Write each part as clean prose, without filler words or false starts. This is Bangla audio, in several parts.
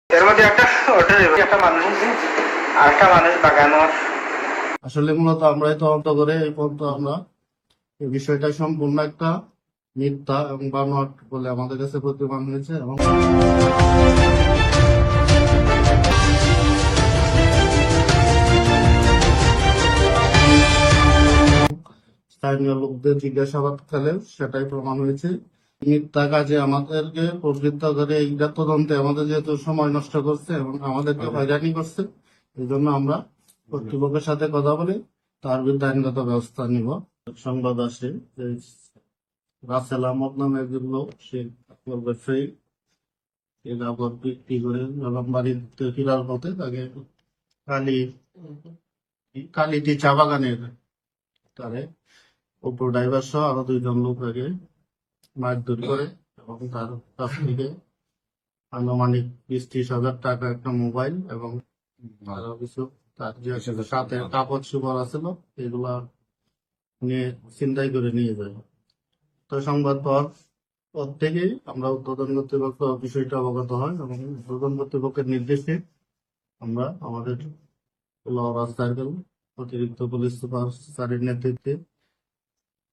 এর মধ্যে একটা মানুষ আর একটা মানুষ বাগানোর আসলে মূলত আমরাই তদন্ত করে এই পর্যন্ত আমরা এই বিষয়টা সম্পূর্ণ একটা মিথ্যা এবং বানোয়াট বলে আমাদের কাছে প্রতিমান হয়েছে এবং স্থানীয় লোকদের জিজ্ঞাসাবাদকালে সেটাই প্রমাণ হয়েছে। মিথ্যা কাজে আমাদেরকে প্রবৃত্ত করে এইটা তদন্তে আমাদের যেহেতু সময় নষ্ট করছে এবং আমাদেরকে হয়রানি করছে, এই জন্য আমরা কর্তৃপক্ষের সাথে কথা বলে তার বিরুদ্ধে আইনগত ব্যবস্থা নিব। সংবাদ আসে যে রাসেল আহমদ নামে একজন লোক, সে ব্যবসায়ী, সে কাপড় বিক্রি করে যখন বাড়িতে ফিরার পথে তাকে কালিটি চা বাগানের তারে অপর ড্রাইভার সহ আরো দুইজন লোক তাকে মারধর করে এবং তার কাছ থেকে আনুমানিক 20-30 হাজার টাকা, একটা মোবাইল এবং আরো কিছু তার যে সাথে কাপড় চোপড় আছিল এগুলা নিয়ে ছিনতাই করে নিয়ে যায়। তো সংবাদ পাওয়ার পর থেকেই আমরা উদ্বোধন কর্তৃপক্ষ বিষয়টা অবগত হয় এবং উদ্বোধন কর্তৃপক্ষের নির্দেশে আমরা আমাদের রাস্তায় অতিরিক্ত পুলিশ সুপার স্যারের নেতৃত্বে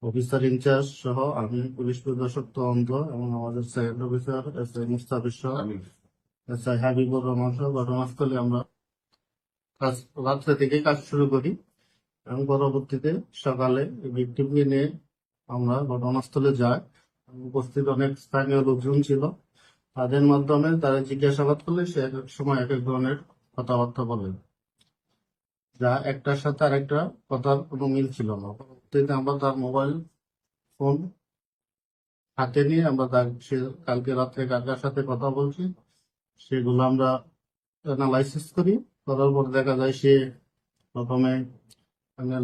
অফিসার ইনচার্জ সহ আমি, পুলিশ পরিদর্শক তদন্ত এবং আমাদের সেকেন্ড অফিসার SI মুস্তাফিজ সহ SI হাবিবুর রহমান সহ ঘটনাস্থলে আমরা রাত্রে থেকে কাজ শুরু করি এবং পরবর্তীতে সকালে ভিকটিমকে নিয়ে আমরা ঘটনাস্থলে যাই। উপস্থিত অনেক স্থানীয় লোকজন ছিল, তাদের মাধ্যমে তারা জিজ্ঞাসাবাদ করলে সে এক এক সময় এক এক ধরনের কথাবার্তা বলে, যা একটার সাথে আরেকটা কথার কোনো মিল ছিল না। পরবর্তীতে আমরা তার মোবাইল ফোন হাতে নিয়ে আমরা তার সে কালকে রাত্রে কার কার সাথে কথা বলছি সেগুলো আমরা অ্যানালাইসিস করি। করার পর দেখা যায় সে প্রথমে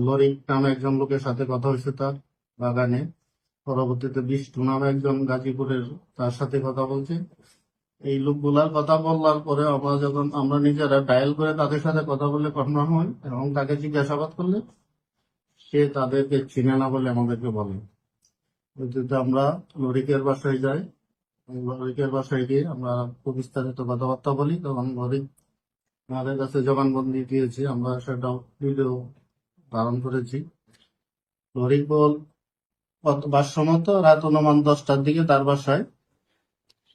লরিক নামে একজন লোকের সাথে কথা হয়েছে তার বাগানে, পরবর্তীতে বিষ্টু নামে একজন গাজীপুরের তার সাথে কথা বলছে। এই লোকগুলার কথা বলার পরে আমরা নিজেরা ডায়াল করে তাদের সাথে কথা বলে কনফার্ম হই এবং তাকে জিজ্ঞাসাবাদ করলে সে তাদেরকে চিনে না বলে আমাদেরকে বলে। পরবর্তীতে আমরা লরিকের বাসায় যাই, লরিকের বাসায় গিয়ে আমরা খুব বিস্তারিত কথাবার্তা বলি, তখন লরিক আমাদের কাছে জবানবন্দি দিয়েছে, আমরা সেটা ভিডিও ধারণ করেছি। লরিক বল ভাষ্যমত রাত অনুমান 10টার দিকে তার বাসায়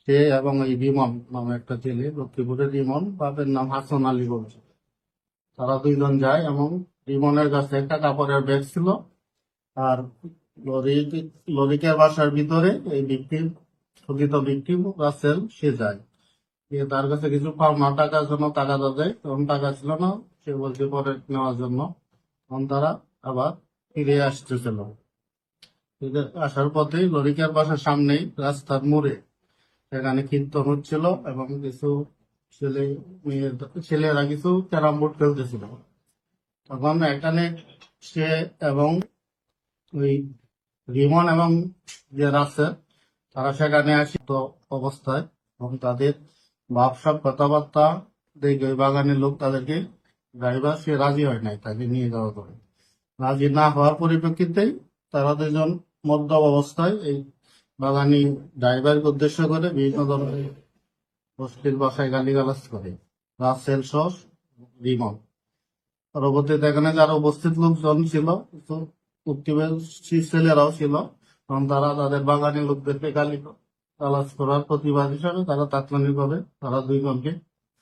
সে এবং এই বিমন নামে একটা ছেলে, লক্ষ্মীপুরের বিমন, বাপের নাম হাসান আলী বলছে, তারা দুইজন যায় এবং বিমনের কাছে একটা কাপড়ের ব্যাগ ছিল। আর লরিকের বাসার ভিতরে এই ভিকটিম, কথিত ভিকটিম রাসেল, সে যায় গিয়ে তার কাছে কিছু পাওনা টাকার জন্য টাকা দেয়, তখন টাকা ছিল না, সে বলছে পরে নেওয়ার জন্য। তখন তারা আবার ফিরে আসতেছিল। ফিরে আসার পথে লরিকের বাসার সামনেই রাস্তার মোড়ে সেখানে কীর্তন হচ্ছিল এবং কিছু ছেলেরা কিছু ক্যারাম বোর্ড খেলতেছিল। তখন এখানে সে এবং ওই রিমন এবং যে রাসেল তারা সেখানে আসি তো অবস্থায় এবং তাদের ভাবসাব কথাবার্তা দেখে ওই বাগানের লোক তাদেরকে, ড্রাইভার সে রাজি হয় নাই তাকে নিয়ে যাওয়া করে। রাজি না হওয়ার পরিপ্রেক্ষিতেই তারা দুজন মদ্যপ অবস্থায় এই বাগানি ড্রাইভারকে উদ্দেশ্য করে বিভিন্ন ধরনের অশ্লীল ভাষায় গালিগালাজ করে রাসেল সহ রিমন। পরবর্তীতে এখানে যারা উপস্থিত লোকজন ছিল, কিছু প্রতিবেশী ছেলেরাও ছিল, কারণ তারা তাদের বাগানি লোকদেরকে গালাজ করার প্রতিবাদ হিসাবে তারা তাৎক্ষণিকভাবে তারা দুইজনকে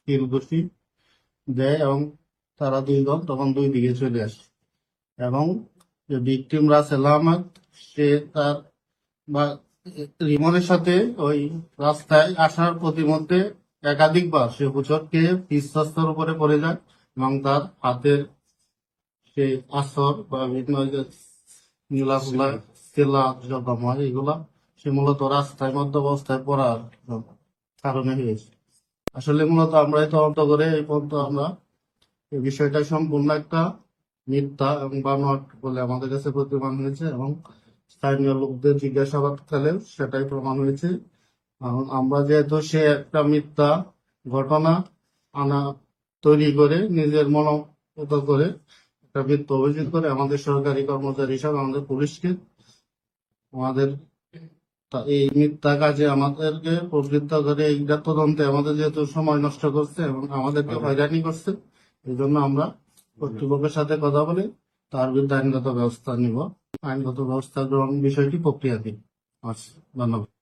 তিল ঘুষি দেয় এবং তারা দুইজন তখন দুই দিকে চলে আসে এবং যে ভিকটিম রাসেল আহমদ, সে তার বা রিমনের সাথে ওই রাস্তায় আসার প্রতিমধ্যে একাধিকবার সে হোঁচট খেয়ে পিস্তর উপরে পড়ে যায় এবং তার হাতের সে আসর বা বিভিন্ন নীলাফুলা তেলা জখম হয়, এগুলা সে মূলত রাস্তায় মধ্য অবস্থায় পড়ার কারণে হয়েছে। আসলে মূলত আমরাই তদন্ত করে এই পর্যন্ত আমরা এই বিষয়টা সম্পূর্ণ একটা মিথ্যা এবং বানোয়াট বলে আমাদের কাছে প্রতিমান হয়েছে এবং স্থানীয় লোকদের জিজ্ঞাসাবাদকালে সেটাই প্রমাণ হয়েছে। আমরা যেহেতু সে একটা মিথ্যা ঘটনা আনা তৈরি করে নিজের মনোগত করে একটা মিথ্যা অভিযোগ করে আমাদের সরকারি কর্মচারী হিসাবে আমাদের পুলিশকে আমাদের তা এই মিথ্যা কাজে আমাদেরকে প্রবৃত্ত করে এইটা তদন্তে আমাদের যেহেতু সময় নষ্ট করছে এবং আমাদেরকে হয়রানি করছে, এই জন্য আমরা কর্তৃপক্ষের সাথে কথা বলে তার বিরুদ্ধে আইনগত ব্যবস্থা নিব। আইনগত ব্যবস্থা গ্রহণ বিষয়টি প্রক্রিয়াধীন আছে। ধন্যবাদ।